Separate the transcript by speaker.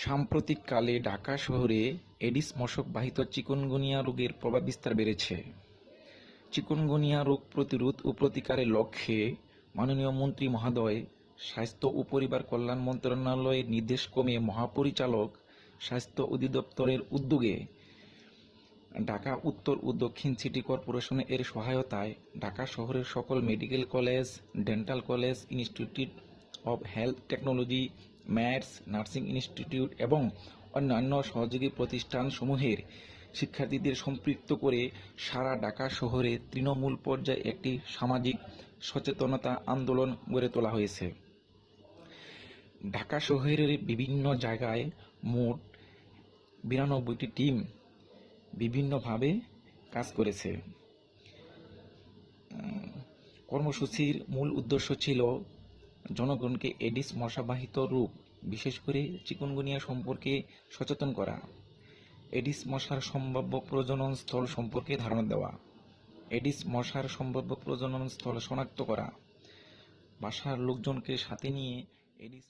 Speaker 1: সাম্প্রতিককালে ঢাকা শহরে Aedes মশকবাহিত chikungunya রোগের প্রভাব বিস্তার বেড়েছে। চিকুনগুনিয়া রোগ প্রতিরোধ ও প্রতিকারের লক্ষ্যে মাননীয় মন্ত্রী মহোদয়, স্বাস্থ্য ও পরিবার কল্যাণ মন্ত্রণালয়ের নির্দেশক্রমে মহাপরিচালক স্বাস্থ্য অধিদপ্তরের উদ্যোগে ঢাকা উত্তর ও দক্ষিণ সিটি কর্পোরেশন এর সহায়তায় ঢাকা শহরের সকল medical college, dental college, institute of health technology, mats, nursing institute এবং অন্যান্য সহযোগী প্রতিষ্ঠানসমূহের শিক্ষার্থীদের সম্পৃক্ত করে সারা ঢাকা শহরে তৃণমূল পর্যায়ে একটি সামাজিক সচেতনতা আন্দোলন গড়ে তোলা হয়েছে। ঢাকা শহরের বিভিন্ন জায়গায় মোট 92টি টিম বিভিন্নভাবে কাজ করেছে। কর্মসূচির মূল উদ্দেশ্য ছিল জনগণকে এডিস মশাবাহিত রোগ, বিশেষ করে চিকুনগুনিয়া সম্পর্কে সচেতন করা, এডিস মশার সম্ভাব্য প্রজনন স্থল সম্পর্কে ধারণা দেওয়া, এডিস মশার সম্ভাব্য প্রজনন স্থল শনাক্ত করা, বাসার লোকজনকে সাথে নিয়ে এডিস